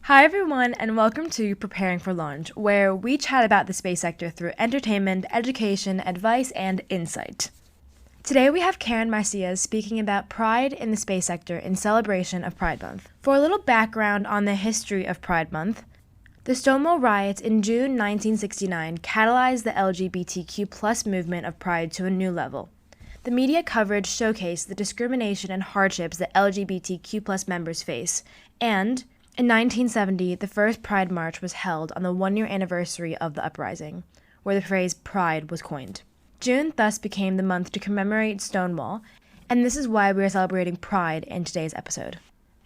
Hi everyone, and welcome to Preparing for Launch, where we chat about the space sector through entertainment, education, advice, and insight. Today we have Karen Marcias speaking about pride in the space sector in celebration of Pride Month. For a little background on the history of Pride Month, the Stonewall riots in June 1969 catalyzed the LGBTQ+ movement of Pride to a new level. The media coverage showcased the discrimination and hardships that LGBTQ+ members face, and in 1970, the first Pride March was held on the one-year anniversary of the uprising, where the phrase Pride was coined. June thus became the month to commemorate Stonewall, and this is why we are celebrating Pride in today's episode.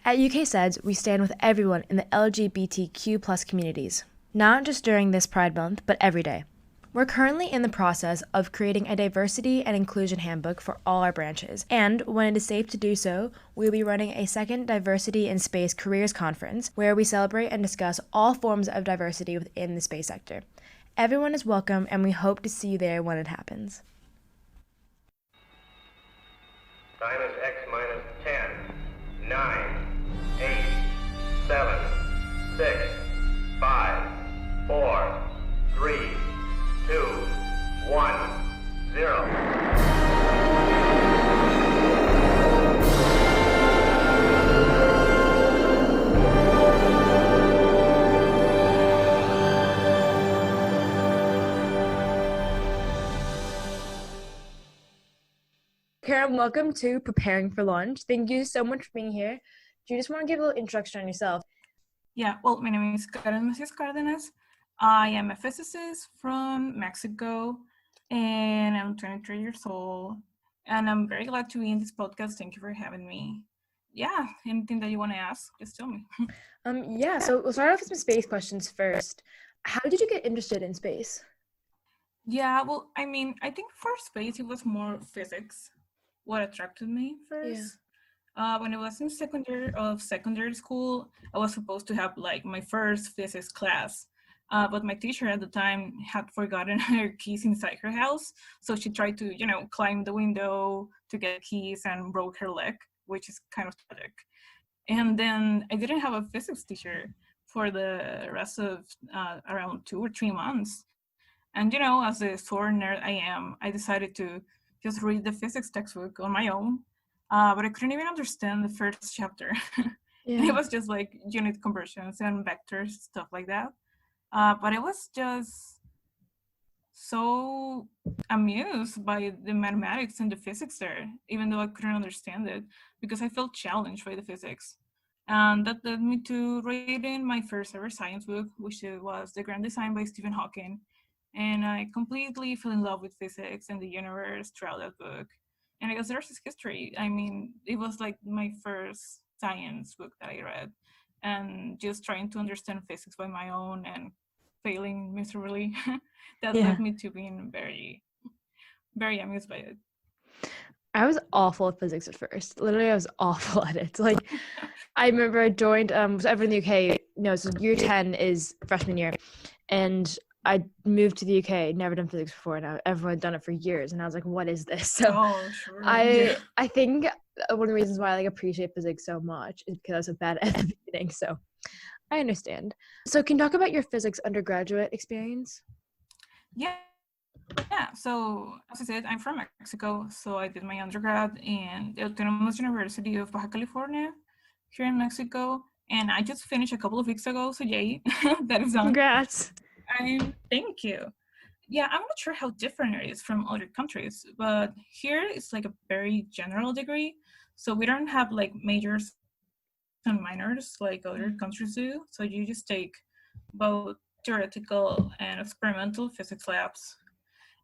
At UKSEDS, we stand with everyone in the LGBTQ+ communities, not just during this Pride Month, but every day. We're currently in the process of creating a diversity and inclusion handbook for all our branches, and when it is safe to do so, we'll be running a second Diversity in Space Careers Conference where we celebrate and discuss all forms of diversity within the space sector. Everyone is welcome, and we hope to see you there when it happens. Time is X minus 10, 9, 8, 7, 6, 5, 4, 3, 2, 1, 0. Karen, welcome to Preparing for Launch. Thank you so much for being here. Do you just want to give a little introduction on yourself? Yeah, well, my name is Karen Marcias. I am a physicist from Mexico, and I'm 23 years old, and I'm very glad to be in this podcast. Thank you for having me. Yeah, anything that you want to ask, just tell me. So we'll start off with some space questions first. How did you get interested in space? Yeah, well, I mean, I think for space, it was more physics what attracted me first. When I was in second year of secondary school, I was supposed to have like my first physics class. But my teacher at the time had forgotten her keys inside her house. So she tried to, climb the window to get keys and broke her leg, which is kind of tragic. And then I didn't have a physics teacher for the rest of around 2 or 3 months. And, as a sore nerd I am, I decided to just read the physics textbook on my own. But I couldn't even understand the first chapter. And it was just like unit conversions and vectors, stuff like that. But I was just so amused by the mathematics and the physics there, even though I couldn't understand it, because I felt challenged by the physics. And that led me to reading my first ever science book, which was The Grand Design by Stephen Hawking. And I completely fell in love with physics and the universe throughout that book. And I guess the rest is history. I mean, it was like my first science book that I read, and just trying to understand physics by my own and failing miserably. That led me to being very, very amused by it. I was awful at physics at first. Literally, I was awful at it. Like, I remember I joined, so everyone in the UK, so year 10 is freshman year. And I moved to the UK, never done physics before, and everyone had done it for years. And I was like, what is this? So I think one of the reasons why I appreciate physics so much is because I was so bad at the beginning. So I understand. So can you talk about your physics undergraduate experience? Yeah, so as I said, I'm from Mexico, so I did my undergrad in the Autonomous University of Baja California here in Mexico, and I just finished a couple of weeks ago, so yay, that is done. Congrats. Thank you. Yeah, I'm not sure how different it is from other countries, but here it's like a very general degree, so we don't have like majors and minors like other countries do, so you just take both theoretical and experimental physics labs.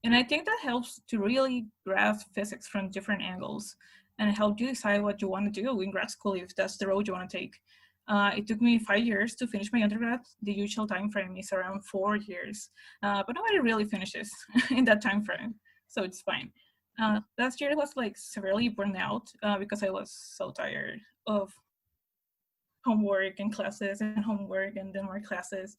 And I think that helps to really grasp physics from different angles and help you decide what you want to do in grad school if that's the road you want to take. It took me 5 years to finish my undergrad. The usual time frame is around 4 years, but nobody really finishes in that time frame, so it's fine. Last year I was like severely burned out because I was so tired of homework and classes and homework and then more classes.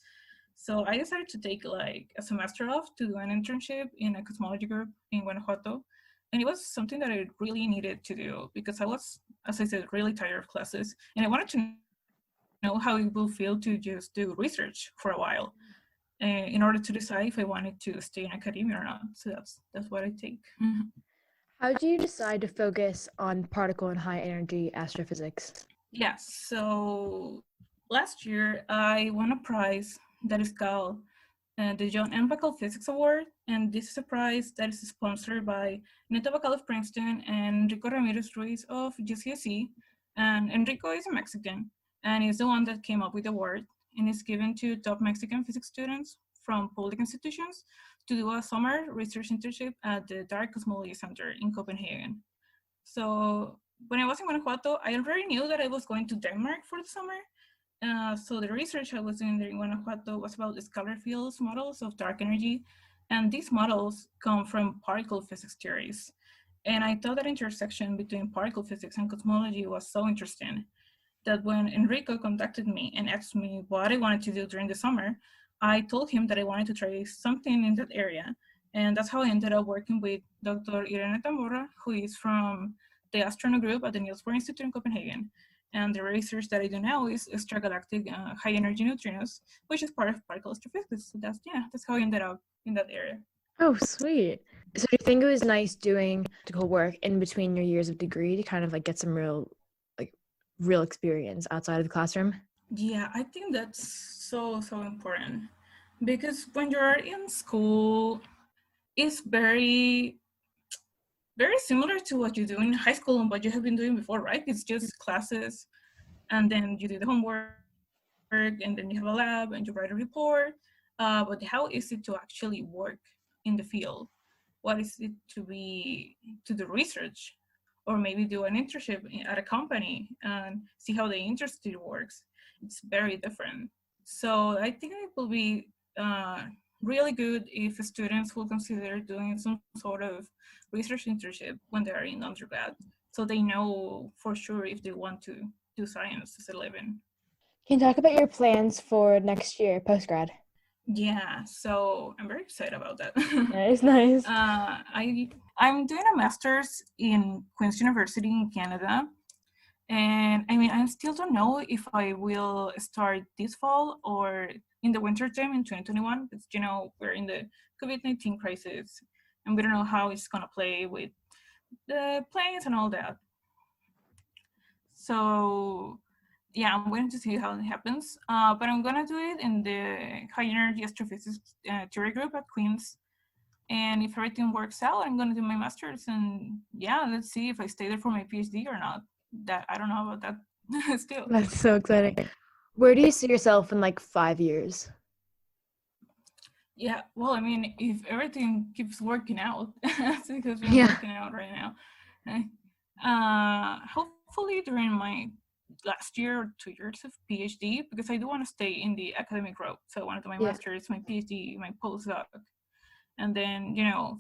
So I decided to take like a semester off to do an internship in a cosmology group in Guanajuato. And it was something that I really needed to do because I was, as I said, really tired of classes. And I wanted to know how it will feel to just do research for a while in order to decide if I wanted to stay in academia or not. So that's what I take. How do you decide to focus on particle and high energy astrophysics? Yes, so last year I won a prize that is called the John M. Bacall Physics Award, and this is a prize that is sponsored by Neta Bacall of Princeton and Enrico Ramirez Ruiz of UCSC. And Enrico is a Mexican, and he's the one that came up with the award, and it's given to top Mexican physics students from public institutions to do a summer research internship at the Dark Cosmology Center in Copenhagen. So when I was in Guanajuato, I already knew that I was going to Denmark for the summer. So the research I was doing there in Guanajuato was about the scalar fields models of dark energy. And these models come from particle physics theories. And I thought that intersection between particle physics and cosmology was so interesting that when Enrico contacted me and asked me what I wanted to do during the summer, I told him that I wanted to try something in that area. And that's how I ended up working with Dr. Irene Tamborra, who is from the astronaut group at the Niels Bohr Institute in Copenhagen. And the research that I do now is extragalactic high energy neutrinos, which is part of particle astrophysics. So that's how I ended up in that area. Oh, sweet. So do you think it was nice doing practical work in between your years of degree to kind of like get some real experience outside of the classroom? Yeah, I think that's so important because when you're in school, it's very similar to what you do in high school and what you have been doing before, right? It's just classes, and then you do the homework, and then you have a lab and you write a report. But how is it to actually work in the field? What is it to do research, or maybe do an internship at a company and see how the industry works? It's very different. So I think it will be really good if students will consider doing some sort of research internship when they are in undergrad, so they know for sure if they want to do science as a living. Can you talk about your plans for next year, post-grad? Yeah, so I'm very excited about that. Nice, nice. I'm doing a master's in Queen's University in Canada, and I mean I still don't know if I will start this fall or in the winter time in 2021. Because we're in the COVID-19 crisis, and we don't know how it's gonna play with the planes and all that. So yeah, I'm going to see how it happens. But I'm gonna do it in the high energy astrophysics theory group at Queen's. And if everything works out, I'm gonna do my master's, and yeah, let's see if I stay there for my PhD or not. That I don't know about that still. That's so exciting. Where do you see yourself in like 5 years? Yeah, well, I mean, if everything keeps working out, because we're Yeah. working out right now, hopefully during my last year or 2 years of PhD, because I do want to stay in the academic route. So I want to do my Yeah. master's, my PhD, my postdoc, and then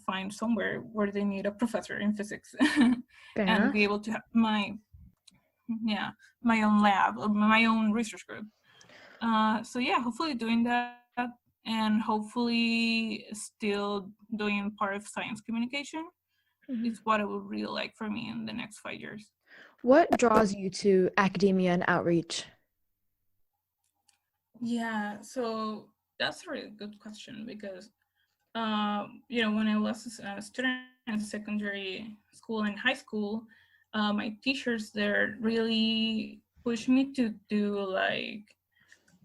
find somewhere where they need a professor in physics Fair and enough. be able to have my own lab or my own research group. So yeah, hopefully doing that, and hopefully still doing part of science communication is what I would really like for me in the next 5 years. What draws you to academia and outreach? Yeah, so that's a really good question because when I was a student in secondary school and high school, my teachers there really pushed me to do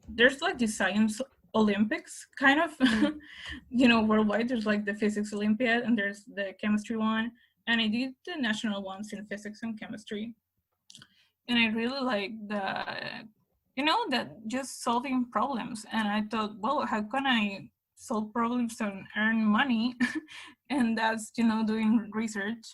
there's like the science Olympics kind of, worldwide. There's like the physics Olympiad and there's the chemistry one. And I did the national ones in physics and chemistry. And I really like that just solving problems. And I thought, well, how can I solve problems and earn money? And that's, doing research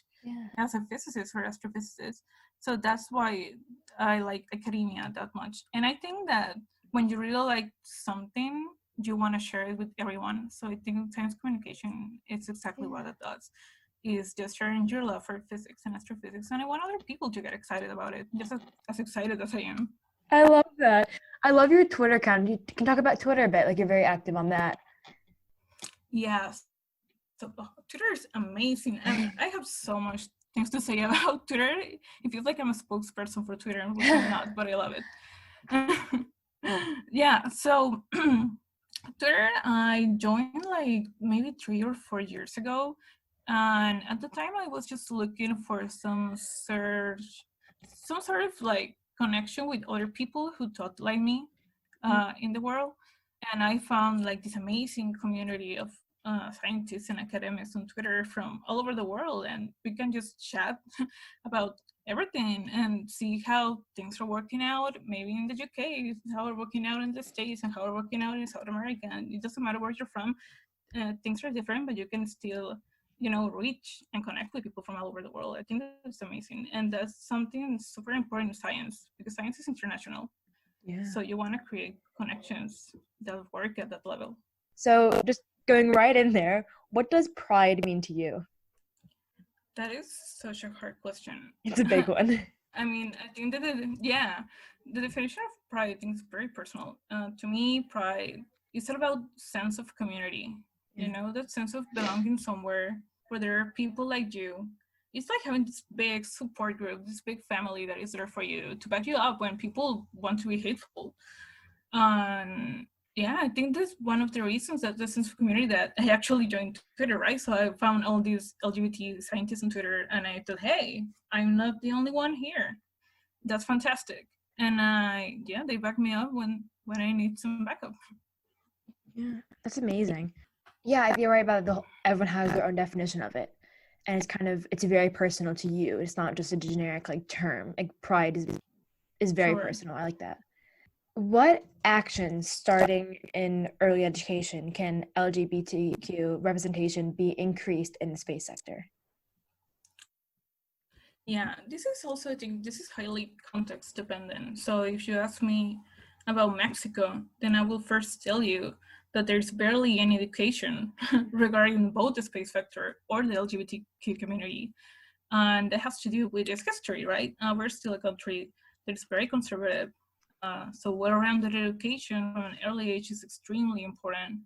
as a physicist or astrophysicist. So that's why I like academia that much. And I think that when you really like something, you want to share it with everyone. So I think science communication is exactly what it does, is just sharing your love for physics and astrophysics. And I want other people to get excited about it, just as excited as I am. I love that. I love your Twitter account. You can talk about Twitter a bit, like you're very active on that. Yes. So Twitter is amazing. And I have so much things to say about Twitter. It feels like I'm a spokesperson for Twitter, which I'm not, but I love it. Yeah, so Twitter, I joined like maybe 3 or 4 years ago. And at the time, I was just looking for some sort of like connection with other people who thought like me in the world. And I found like this amazing community of scientists and academics on Twitter from all over the world. And we can just chat about everything and see how things are working out, maybe in the UK, how we're working out in the States, and how we're working out in South America. And it doesn't matter where you're from, things are different, but you can still, reach and connect with people from all over the world. I think that's amazing. And that's something super important in science because science is international. Yeah. So you want to create connections that work at that level. So just going right in there, what does pride mean to you? That is such a hard question. It's a big one. I mean, I think that, the definition of pride, I think, is very personal. To me, pride is all about sense of community. Yeah. That sense of belonging somewhere where there are people like you. It's like having this big support group, this big family that is there for you to back you up when people want to be hateful. And yeah, I think that's one of the reasons that the sense of community that I actually joined Twitter, right? So I found all these LGBT scientists on Twitter and I thought, hey, I'm not the only one here. That's fantastic. And they back me up when I need some backup. Yeah, that's amazing. Yeah, you're right about everyone has their own definition of it. And it's very personal to you. It's not just a generic like term. Like pride is very Sure. personal. I like that. What actions starting in early education can LGBTQ representation be increased in the space sector? Yeah, this is also, I think, this is highly context dependent. So if you ask me about Mexico, then I will first tell you that there's barely any education regarding both the space sector or the LGBTQ community. And that has to do with its history, right? We're still a country that is very conservative. So well-rounded education from an early age is extremely important.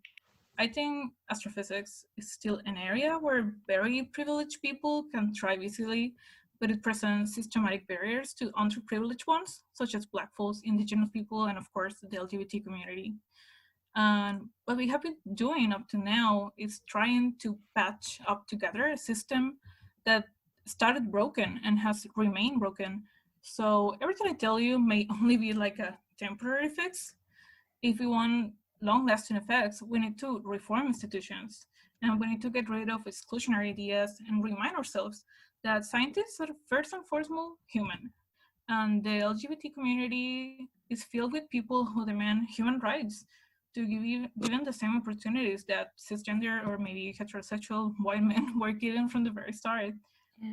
I think astrophysics is still an area where very privileged people can thrive easily, but it presents systematic barriers to underprivileged ones, such as Black folks, Indigenous people, and of course the LGBT community. And what we have been doing up to now is trying to patch up together a system that started broken and has remained broken. So everything I tell you may only be like a temporary fix. If we want long-lasting effects, we need to reform institutions, and we need to get rid of exclusionary ideas and remind ourselves that scientists are first and foremost human, and the LGBT community is filled with people who demand human rights to given the same opportunities that cisgender or maybe heterosexual white men were given from the very start.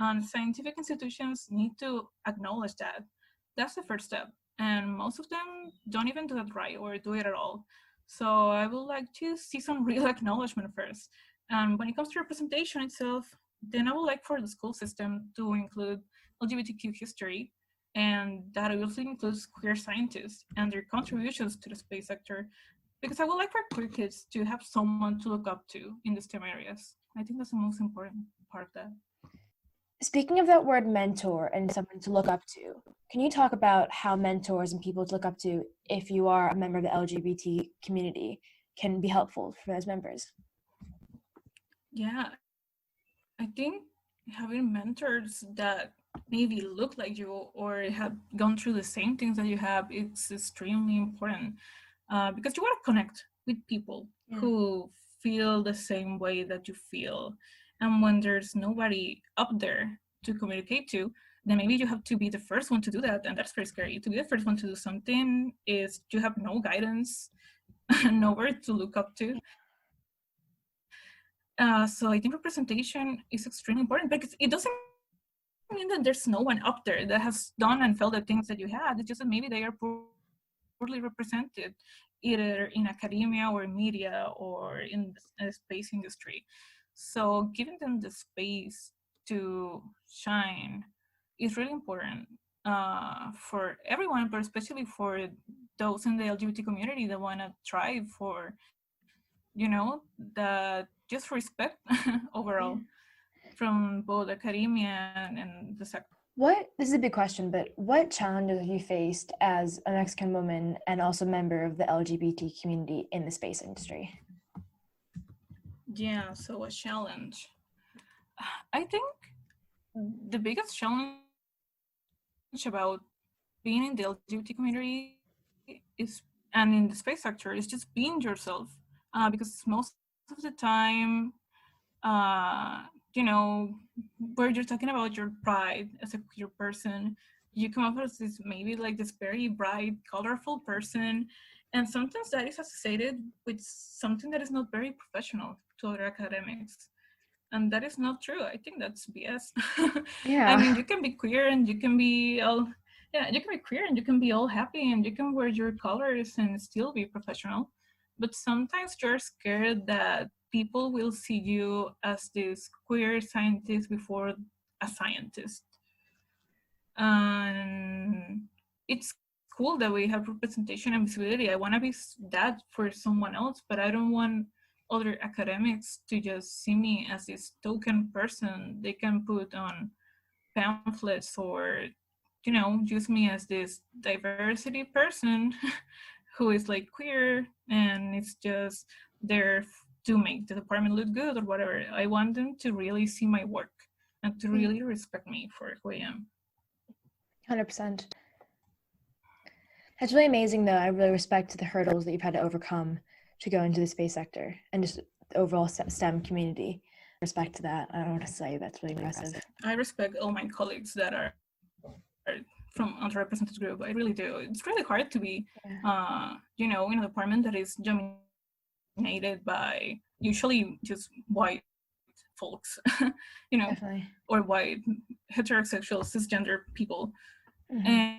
And scientific institutions need to acknowledge that. That's the first step. And most of them don't even do that right or do it at all. So I would like to see some real acknowledgement first. And when it comes to representation itself, then I would like for the school system to include LGBTQ history, and that also includes queer scientists and their contributions to the space sector, because I would like for queer kids to have someone to look up to in the STEM areas. I think that's the most important part of that. Speaking of that word mentor and someone to look up to, can you talk about how mentors and people to look up to, if you are a member of the LGBT community, can be helpful for those members? Yeah, I think having mentors that maybe look like you or have gone through the same things that you have, it's extremely important because you want to connect with people who feel the same way that you feel. And when there's nobody up there to communicate to, then maybe you have to be the first one to do that. And that's very scary. To be the first one to do something is you have no guidance, nowhere to look up to. So I think representation is extremely important because it doesn't mean that there's no one up there that has done and felt the things that you had. It's just that maybe they are poorly represented, either in academia or media or in the space industry. So giving them the space to shine is really important for everyone, but especially for those in the LGBT community that want to thrive for, that just respect overall from both academia and the sector. This is a big question, but what challenges have you faced as a Mexican woman and also member of the LGBT community in the space industry? Yeah, so a challenge. I think the biggest challenge about being in the LGBT community is, and in the space sector, is just being yourself. Because most of the time, uh, you know, where you're talking about your pride as a queer person, you come up as this maybe like this very bright, colorful person, and sometimes that is associated with something that is not very professional to other academics, and that is not true. I think that's BS. I Yeah. mean, you can be queer and you can be all, yeah, you can be queer and you can be all happy and you can wear your colors and still be professional. But sometimes you're scared that people will see you as this queer scientist before a scientist. And it's cool that we have representation and visibility. I want to be that for someone else, but I don't want other academics to just see me as this token person they can put on pamphlets, or use me as this diversity person who is like queer and it's just there to make the department look good or whatever. I want them to really see my work and to really respect me for who I am. 100%. That's really amazing, though. I really respect the hurdles that you've had to overcome to go into the space sector and just the overall STEM community. Respect to that. I don't know what to say. That's really impressive. I respect all my colleagues that are from underrepresented group. I really do. It's really hard to be, in a department that is dominated by usually just white folks, Definitely. or white heterosexual cisgender people. Mm-hmm.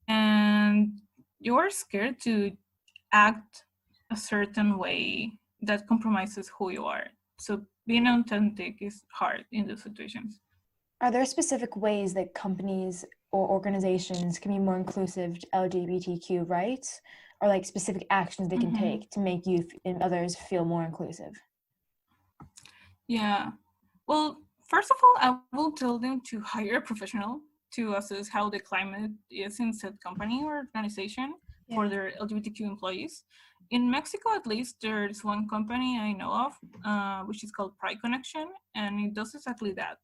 And you're scared to act a certain way that compromises who you are. So being authentic is hard in those situations. Are there specific ways that companies or organizations can be more inclusive to LGBTQ rights, or like specific actions they can take to make youth and others feel more inclusive? Yeah. Well, first of all, I will tell them to hire a professional to assess how the climate is in said company or organization for their LGBTQ employees. In Mexico, at least, there's one company I know of, which is called Pride Connection, and it does exactly that.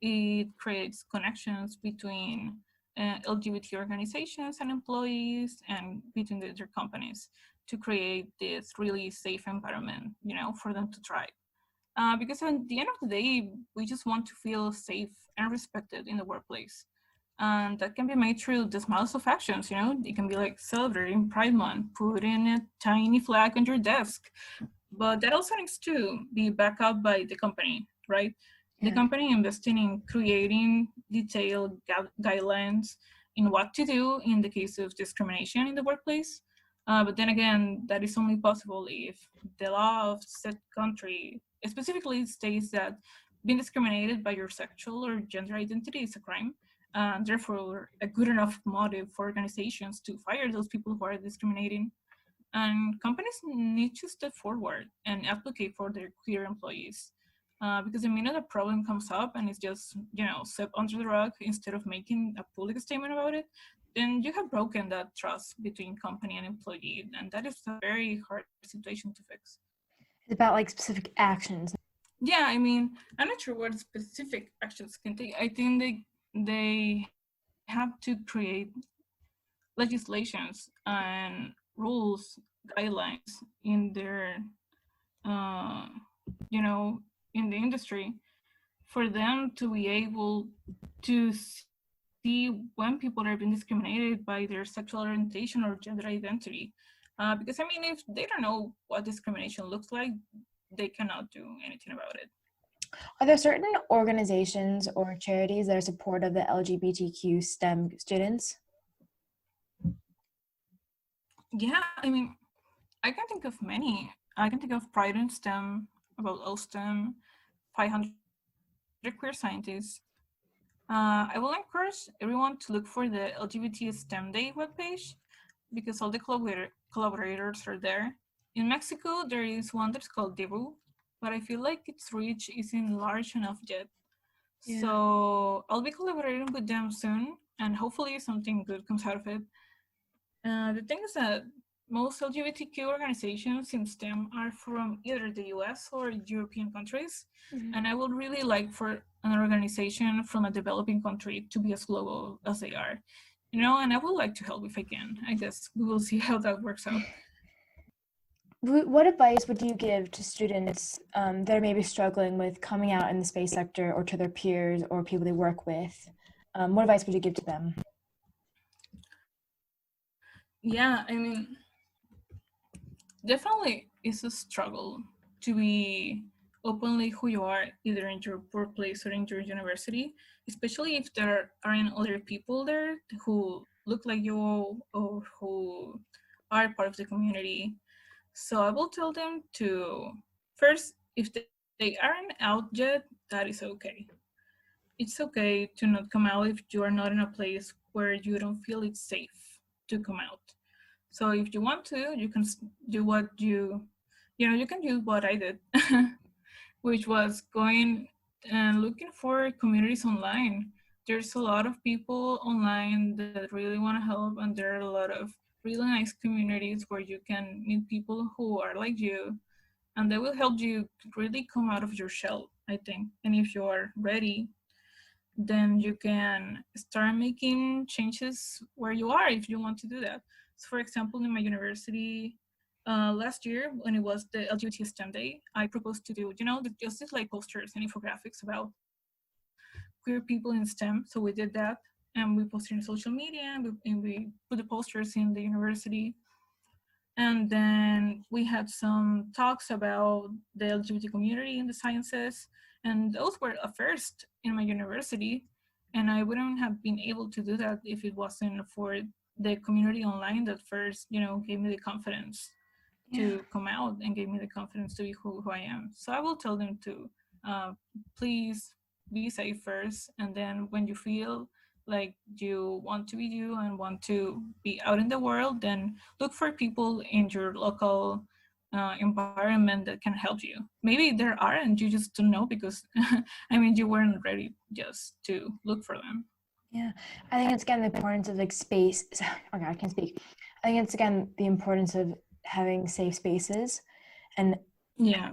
It creates connections between LGBT organizations and employees and between their companies to create this really safe environment, for them to thrive. Because at the end of the day, we just want to feel safe and respected in the workplace. And that can be made through the smallest of actions, It can be like celebrating Pride Month, putting a tiny flag on your desk. But that also needs to be backed up by the company, right? The company investing in creating detailed guidelines in what to do in the case of discrimination in the workplace. But then again, that is only possible if the law of said country specifically states that being discriminated by your sexual or gender identity is a crime, and therefore a good enough motive for organizations to fire those people who are discriminating. And companies need to step forward and advocate for their queer employees. Because the minute a problem comes up and it's just, swept under the rug instead of making a public statement about it, then you have broken that trust between company and employee. And that is a very hard situation to fix. It's about like specific actions. Yeah, I mean, I'm not sure what specific actions can take. I think they have to create legislations and rules, guidelines in their, in the industry for them to be able to see when people are being discriminated by their sexual orientation or gender identity. Because, I mean, if they don't know what discrimination looks like, they cannot do anything about it. Are there certain organizations or charities that are supportive of the LGBTQ STEM students? Yeah, I mean, I can think of many. I can think of Pride in STEM, about OSTEM, 500 queer scientists. I will encourage everyone to look for the LGBT STEM Day webpage because all the collaborators are there. In Mexico, there is one that's called Debu, but I feel like its reach isn't large enough yet. Yeah. So I'll be collaborating with them soon, and hopefully something good comes out of it. The thing is that most LGBTQ organizations in STEM are from either the US or European countries, and I would really like for an organization from a developing country to be as global as they are. And I would like to help if I can. I guess we will see how that works out. What advice would you give to students that are maybe struggling with coming out in the space sector, or to their peers or people they work with? What advice would you give to them? Yeah, I mean, definitely it's a struggle to be openly who you are, either in your workplace or in your university, especially if there aren't other people there who look like you or who are part of the community. So I will tell them to first, if they aren't out yet, that is okay. It's okay to not come out if you are not in a place where you don't feel it's safe to come out. So if you want to, you can do what you can do what I did, which was going and looking for communities online. There's a lot of people online that really want to help, and there are a lot of really nice communities where you can meet people who are like you, and they will help you really come out of your shell, I think. And if you are ready, then you can start making changes where you are if you want to do that. So, for example, in my university, last year when it was the LGBT STEM Day, I proposed to do, just this like posters and infographics about queer people in STEM. So we did that, and we posted in social media, and we put the posters in the university. And then we had some talks about the LGBT community in the sciences, and those were a first in my university. And I wouldn't have been able to do that if it wasn't for the community online that first, gave me the confidence to come out and gave me the confidence to be who I am. So I will tell them to please be safe first, and then when you feel like you want to be you and want to be out in the world, then look for people in your local environment that can help you. Maybe there aren't, you just don't know because I mean, you weren't ready just to look for them. Yeah, I think it's again the importance of like space. Okay, I can't speak. I think it's again the importance of having safe spaces, and Yeah.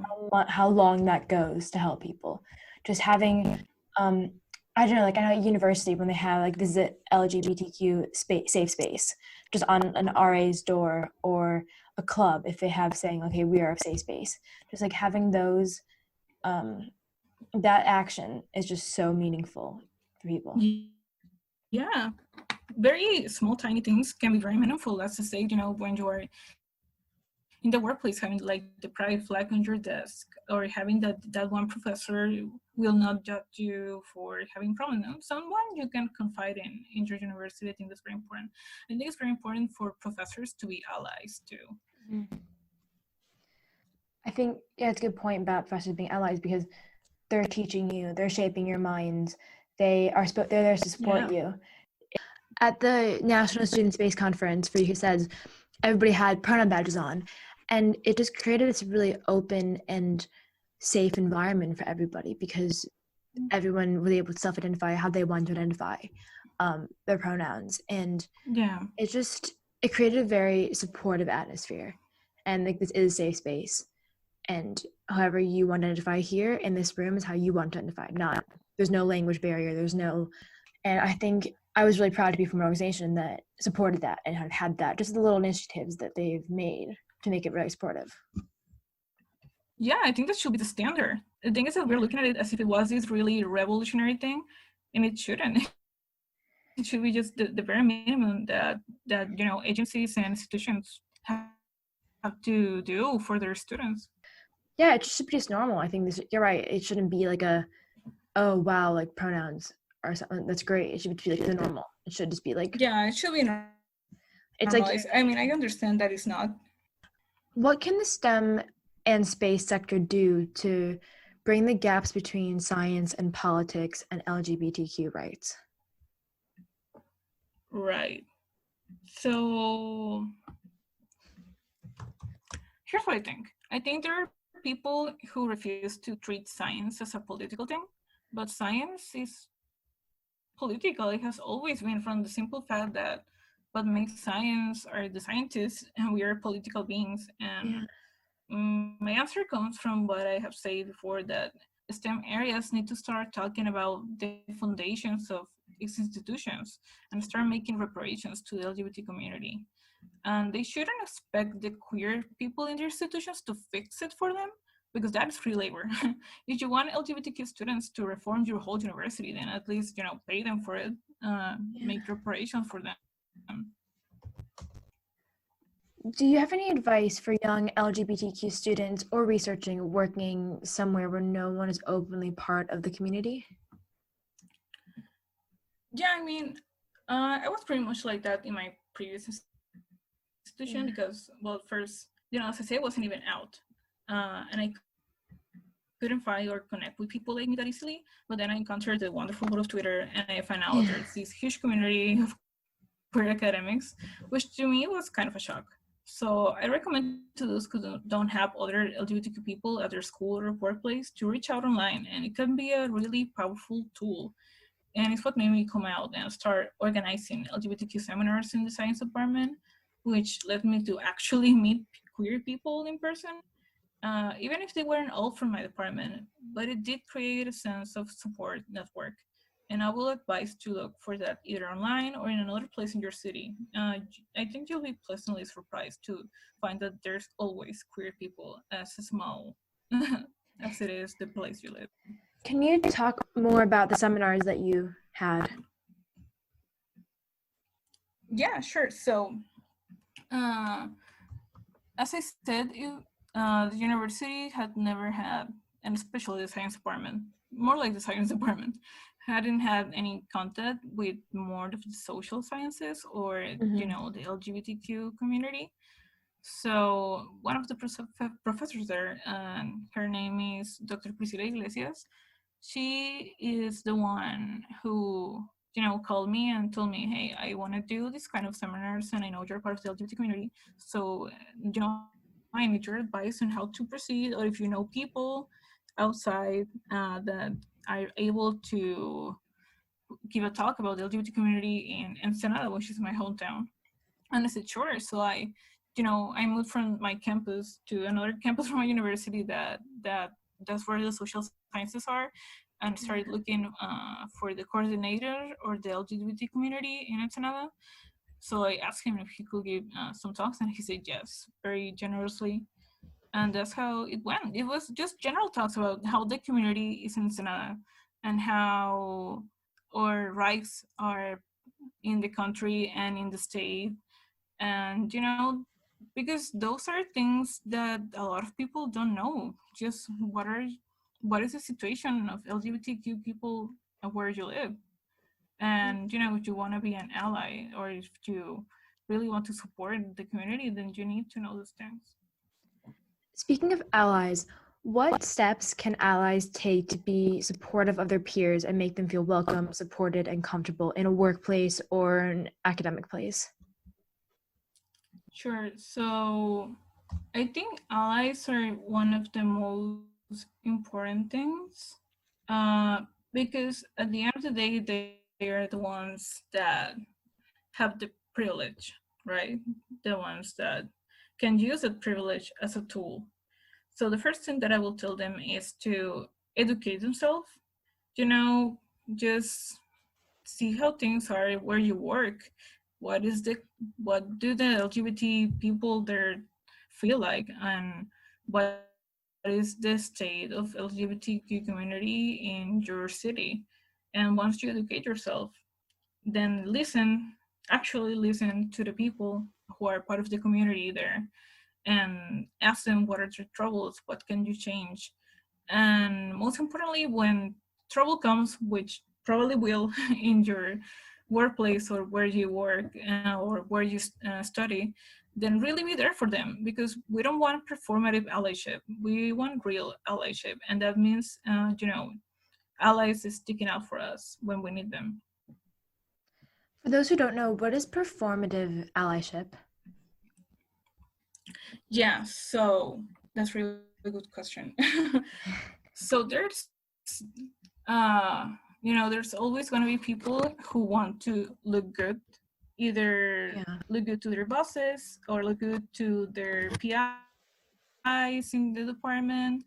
how long that goes to help people. Just having, I don't know, like I know at university when they have like visit LGBTQ safe space, just on an RA's door, or a club if they have saying, okay, we are a safe space. Just like having those, that action is just so meaningful for people. Yeah, very small tiny things can be very meaningful. As I say, when you are in the workplace, having like the pride flag on your desk, or having that one professor will not judge you for having problems, someone you can confide in your university. I think that's very important. I think it's very important for professors to be allies too. I think, yeah, it's a good point about professors being allies, because they're teaching you, they're shaping your minds, they're there to support you. At the National Student Space Conference for UKSEDS, everybody had pronoun badges on, and it just created this really open and safe environment for everybody, because everyone was able to self-identify how they want to identify their pronouns, and Yeah. it created a very supportive atmosphere, and like this is a safe space, and however you want to identify here in this room is how you want to identify. There's no language barrier, and I think I was really proud to be from an organization that supported that and had that, just the little initiatives that they've made to make it really supportive. Yeah, I think that should be the standard. The thing is that we're looking at it as if it was this really revolutionary thing, and it shouldn't. It should be just the bare minimum that agencies and institutions have to do for their students. Yeah, it should be just normal. I think you're right. It shouldn't be like oh wow, like pronouns or something. That's great. It should be like the normal. It should just be like, yeah, it should be normal. It's like, I mean, I understand that it's not. What can the STEM and space sector do to bring the gaps between science and politics and LGBTQ rights? Right. So here's what I think. I think there are people who refuse to treat science as a political thing, but science is political. It has always been, from the simple fact that what makes science are the scientists and we are political beings. Yeah. And my answer comes from what I have said before, that STEM areas need to start talking about the foundations of its institutions and start making reparations to the LGBT community. And they shouldn't expect the queer people in their institutions to fix it for them, because that is free labor. If you want LGBTQ students to reform your whole university, then at least pay them for it, Yeah. make reparations for them. Do you have any advice for young LGBTQ students or researching working somewhere where no one is openly part of the community? Yeah, I mean, I was pretty much like that in my previous institution Yeah. because, well, first, as I say, it wasn't even out. And I couldn't find or connect with people like me that easily. But then I encountered the wonderful world of Twitter, and I found out Yeah. there's this huge community of queer academics, which to me was kind of a shock. So I recommend to those who don't have other LGBTQ people at their school or workplace to reach out online, and it can be a really powerful tool. And it's what made me come out and start organizing LGBTQ seminars in the science department, which led me to actually meet queer people in person, even if they weren't all from my department. But it did create a sense of support network. And I will advise to look for that either online or in another place in your city. I think you'll be pleasantly surprised to find that there's always queer people, as small as it is the place you live. Can you talk more about the seminars that you had? Yeah, sure. So, uh, as I said, the university had never had, and especially the science department, more like the science department, hadn't had any contact with more of the social sciences or, the LGBTQ community. So one of the professors there, her name is Dr. Priscila Iglesias. She is the one who, called me and told me, hey, I want to do this kind of seminars, and I know you're part of the LGBT community. So, I need your advice on how to proceed, or if you know people outside that are able to give a talk about the LGBT community in Ensenada, which is my hometown. And I said, sure. So I moved from my campus to another campus from my university that's where the social sciences are, and started looking for the coordinator or the LGBT community in Ensenada. So I asked him if he could give some talks, and he said yes, very generously. And that's how it went. It was just general talks about how the community is in Ensenada and how our rights are in the country and in the state. And because those are things that a lot of people don't know, just what is the situation of LGBTQ people where you live. And if you want to be an ally, or if you really want to support the community, then you need to know those things. Speaking of allies, what steps can allies take to be supportive of their peers and make them feel welcome, supported, and comfortable in a workplace or an academic place? Sure. So I think allies are one of the most important things, uh, because at the end of the day, they are the ones that have the privilege, right? The ones that can use that privilege as a tool. So the first thing that I will tell them is to educate themselves, you know, just see how things are where you work. What do the LGBT people there feel like, and what is the state of LGBTQ community in your city? And once you educate yourself, then actually listen to the people who are part of the community there, and ask them what are their troubles, what can you change. And most importantly, when trouble comes, which probably will in your workplace or where you work, or where you study, then really be there for them, because we don't want performative allyship. We want real allyship, and that means allies is sticking out for us when we need them. For those who don't know, what is performative allyship? Yeah, so that's a really good question. So there's there's always going to be people who want to look good, either look good to their bosses or look good to their PIs in the department,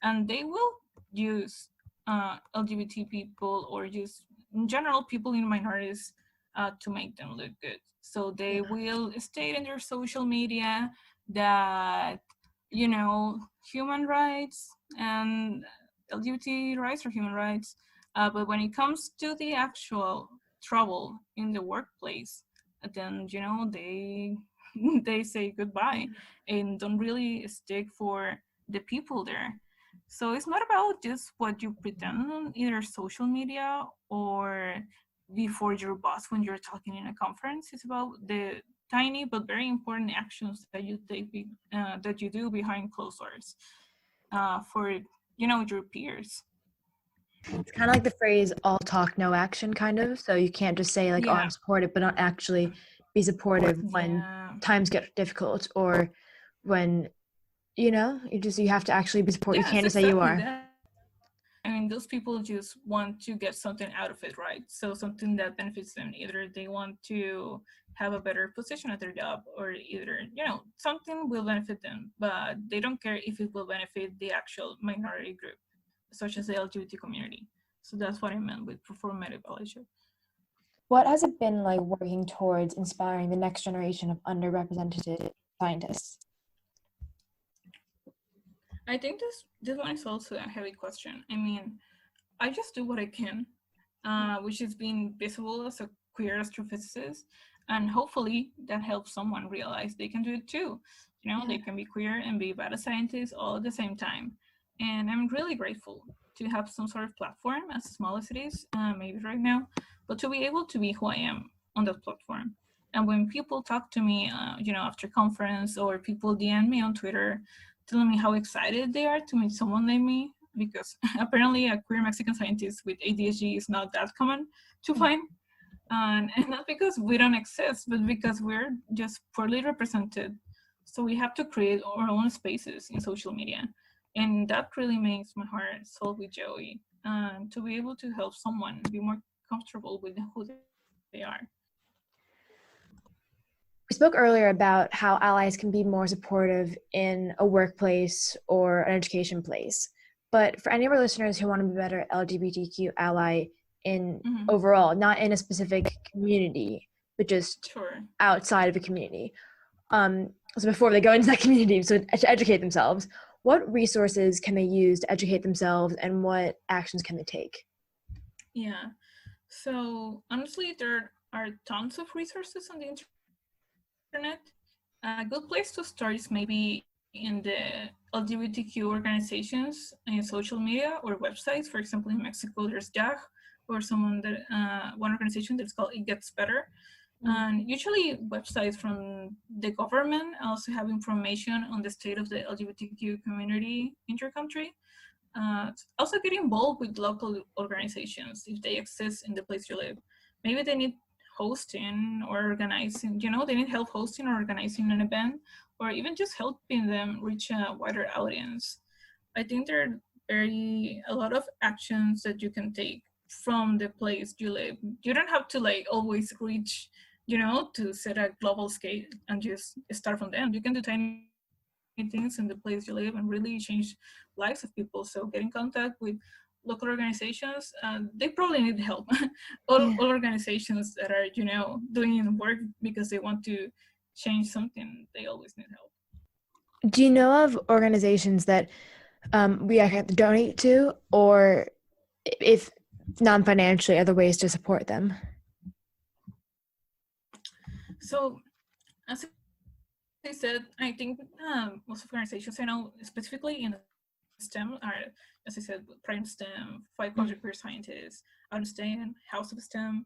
and they will use LGBT people or just in general people in minorities to make them look good. So they will state in their social media that human rights and LGBT rights or human rights, but when it comes to the actual trouble in the workplace, then they they say goodbye and don't really stick for the people there. So it's not about just what you pretend on either social media or before your boss when you're talking in a conference. It's about the tiny but very important actions that you take that you do behind closed doors for your peers. It's kind of like the phrase "all talk, no action," kind of. So you can't just say like, "Oh, Yeah. I'm supportive," but not actually be supportive when Yeah. times get difficult or when you have to actually be supportive. You Yeah, can't it's just say you exactly are. that. I mean, those people just want to get something out of it, right? So something that benefits them. Either they want to have a better position at their job, or either, something will benefit them, but they don't care if it will benefit the actual minority group, such as the LGBT community. So that's what I meant with performative allyship. What has it been like working towards inspiring the next generation of underrepresented scientists? I think this one is also a heavy question. I mean, I just do what I can, which is being visible as a queer astrophysicist, and hopefully that helps someone realize they can do it too. They can be queer and be bad scientists all at the same time. And I'm really grateful to have some sort of platform, as small as it is, maybe right now, but to be able to be who I am on that platform. And when people talk to me, after conference, or people DM me on Twitter, telling me how excited they are to meet someone like me, because apparently a queer Mexican scientist with ADHD is not that common to find. And not because we don't exist, but because we're just poorly represented. So we have to create our own spaces in social media. And that really makes my heart so with joy, to be able to help someone be more comfortable with who they are. We spoke earlier about how allies can be more supportive in a workplace or an education place. But for any of our listeners who want to be better LGBTQ ally in overall, not in a specific community, but just outside of a community. So before they go into that community, so to educate themselves, what resources can they use to educate themselves and what actions can they take? Yeah. So honestly, there are tons of resources on the internet. A good place to start is maybe in the LGBTQ organizations in social media or websites. For example, in Mexico, there's JAG, or one organization that's called It Gets Better. And usually websites from the government also have information on the state of the LGBTQ community in your country. Also get involved with local organizations if they exist in the place you live. Maybe they need hosting or organizing, they need help hosting or organizing an event, or even just helping them reach a wider audience. I think there are a lot of actions that you can take from the place you live. You don't have to always reach, to set a global scale and just start from them. You can do tiny things in the place you live and really change lives of people. So get in contact with local organizations. They probably need help. all organizations that are, doing work because they want to change something, they always need help. Do you know of organizations that we have to donate to, or if non-financially, other ways to support them? So, as I said, I think most of organizations I know, specifically in STEM, are, as I said, Pride in STEM, 500 Queer Scientists, Out in STEM, House of STEM.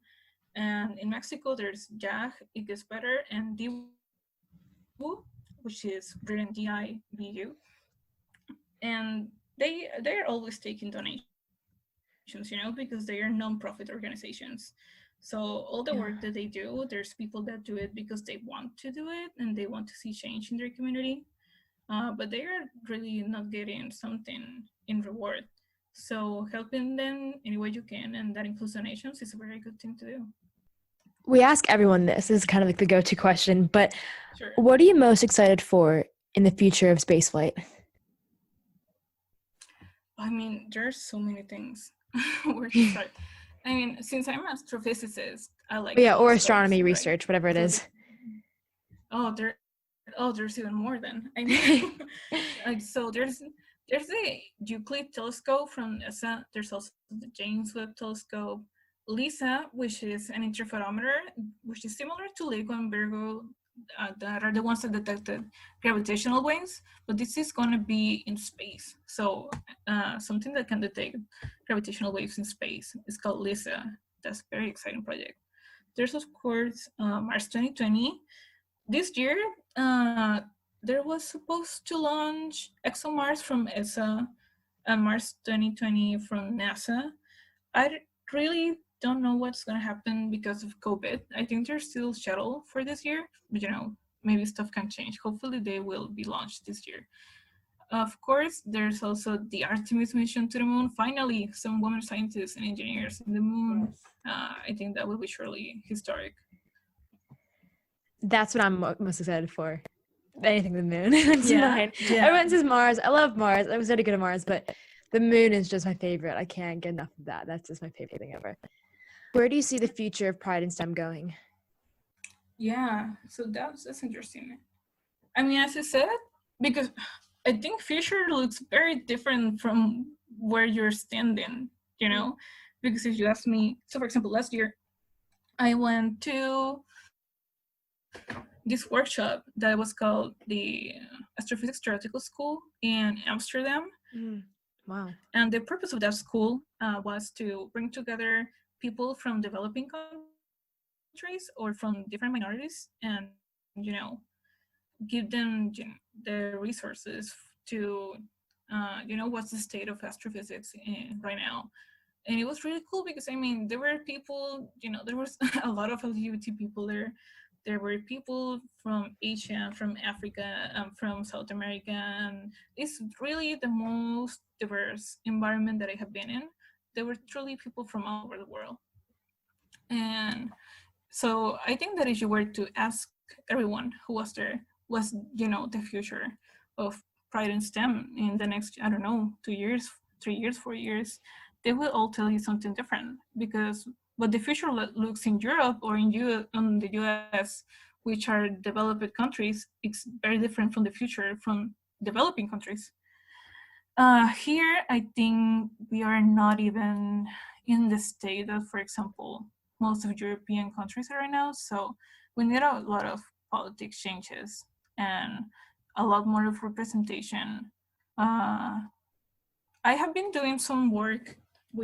And in Mexico, there's JAG, It Gets Better, and DIVU, which is written DIVU. And they're always taking donations, because they are non-profit organizations. So all the work that they do, there's people that do it because they want to do it and they want to see change in their community, but they are really not getting something in reward. So helping them any way you can, and that includes donations, is a very good thing to do. We ask everyone this. This is kind of like the go-to question, but Sure. what are you most excited for in the future of spaceflight? I mean, there's so many things. Where to start? I mean, since I'm an astrophysicist, I like Yeah, or telescopes, astronomy right? research, whatever it So is. there's even more then. I mean, like, so there's the Euclid telescope from ESA. There's also the James Webb telescope, LISA, which is an interferometer, which is similar to LIGO and Virgo, that are the ones that detected gravitational waves, but this is going to be in space. So something that can detect gravitational waves in space is called LISA. That's a very exciting project. There's, of course, Mars 2020. This year, there was supposed to launch ExoMars from ESA and Mars 2020 from NASA. I really don't know what's going to happen because of COVID. I think they're still scheduled for this year, but maybe stuff can change. Hopefully, they will be launched this year. Of course, there's also the Artemis mission to the moon. Finally, some women scientists and engineers in the moon. I think that will be surely historic. That's what I'm most excited for. Anything the moon. That's mine. Yeah. Everyone says Mars. I love Mars. I was ready to go to Mars, but the moon is just my favorite. I can't get enough of that. That's just my favorite thing ever. Where do you see the future of Pride in STEM going? Yeah, so that's interesting. I mean, as I said, because I think future looks very different from where you're standing, because if you ask me, so for example, last year I went to this workshop that was called the Astrophysics Theoretical School in Amsterdam. Wow. And the purpose of that school was to bring together people from developing countries or from different minorities and, give them the resources to, what's the state of astrophysics right now. And it was really cool because, I mean, there were people, there was a lot of LGBT people there. There were people from Asia, from Africa, from South America, and it's really the most diverse environment that I have been in. There were truly people from all over the world. And so I think that if you were to ask everyone who was there, was, the future of Pride in STEM in the next, I don't know, 2 years, 3 years, 4 years, they will all tell you something different, because what the future looks in Europe or in the US, which are developed countries, it's very different from the future from developing countries. Here, I think we are not even in the state that, for example, most of European countries are right now. So we need a lot of politics changes and a lot more of representation. I have been doing some work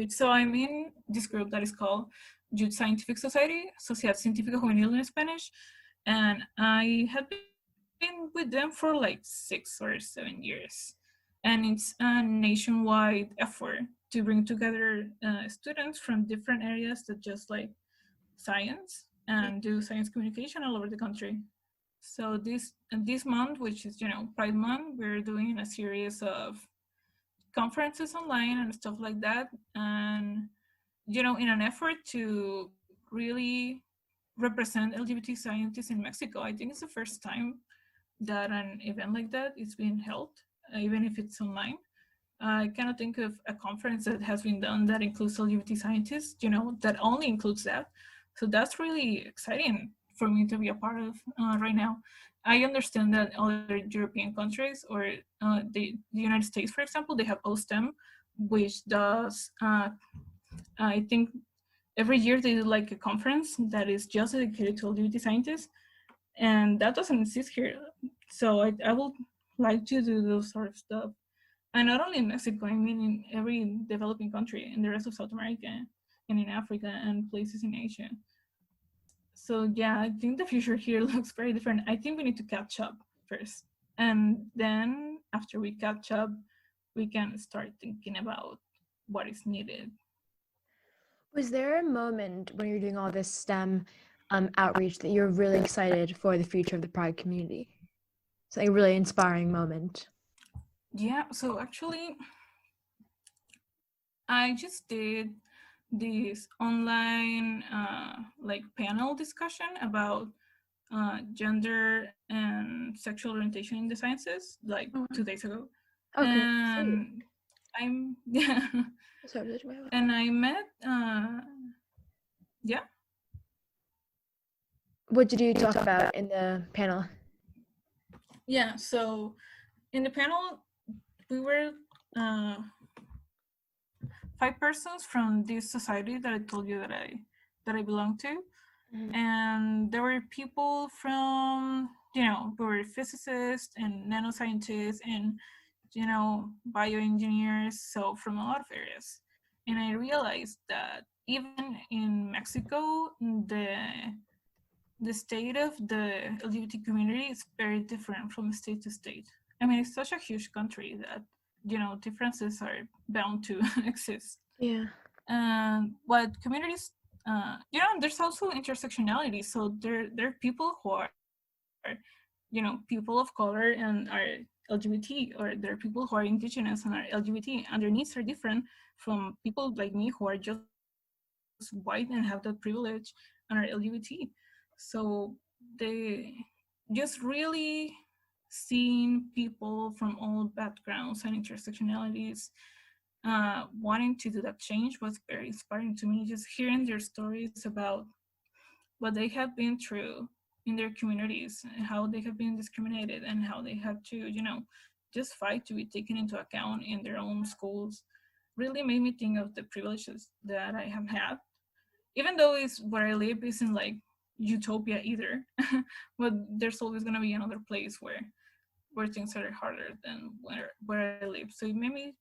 so I'm in this group that is called Youth Scientific Society, Sociedad Científica Juvenil in Spanish, and I have been with them for like 6 or 7 years. And it's a nationwide effort to bring together students from different areas that just like science and do science communication all over the country. So this month, which is Pride Month, we're doing a series of conferences online and stuff like that, and in an effort to really represent LGBT scientists in Mexico. I think it's the first time that an event like that is being held, even if it's online. I cannot think of a conference that has been done that includes LGBT scientists, that only includes that. So that's really exciting for me to be a part of right now. I understand that other European countries or the United States, for example, they have OSTEM, which does, I think, every year they do like a conference that is just dedicated to LGBT scientists, and that doesn't exist here. So I would like to do those sort of stuff. And not only in Mexico, I mean in every developing country, in the rest of South America, and in Africa, and places in Asia. So yeah, I think the future here looks very different. I think we need to catch up first. And then after we catch up, we can start thinking about what is needed. Was there a moment when you're doing all this STEM outreach that you're really excited for the future of the Pride community? It's like a really inspiring moment. Yeah, so actually, I just did this online like panel discussion about gender and sexual orientation in the sciences like Oh, 2 days ago, okay. Sweet. and I'm yeah, Sorry, was it and I met yeah. What did you talk about in the panel? Yeah, so in the panel we were 5 persons from this society that I told you that I belong to. Mhm. And there were people from, we were physicists and nanoscientists and, bioengineers, so from a lot of areas. And I realized that even in Mexico, the state of the LGBT community is very different from state to state. I mean, it's such a huge country that, differences are bound to exist. Yeah. What communities, there's also intersectionality. So there are people who are, people of color and are LGBT, or there are people who are indigenous and are LGBT, and their needs are different from people like me who are just white and have that privilege and are LGBT. So they just really seeing people from all backgrounds and intersectionalities wanting to do that change was very inspiring to me. Just hearing their stories about what they have been through in their communities, how they have been discriminated, and how they have to, just fight to be taken into account in their own schools, really made me think of the privileges that I have had. Even though it's where I live isn't like utopia either, but there's always gonna be another place where things are harder than where I live. So it made me,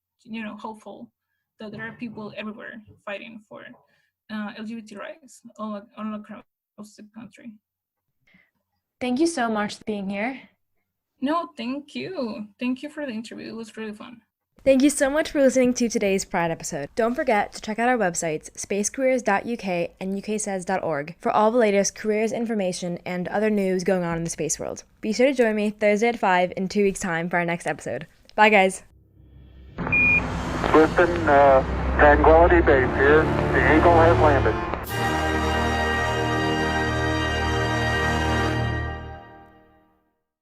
hopeful that there are people everywhere fighting for LGBT rights all across the country. Thank you so much for being here. No, thank you. Thank you for the interview. It was really fun. Thank you so much for listening to today's Pride episode. Don't forget to check out our websites, spacecareers.uk and UKSEDS.org, for all the latest careers information and other news going on in the space world. Be sure to join me Thursday at 5 in 2 weeks' time for our next episode. Bye, guys. Houston, Tranquility Base here. The Eagle has landed.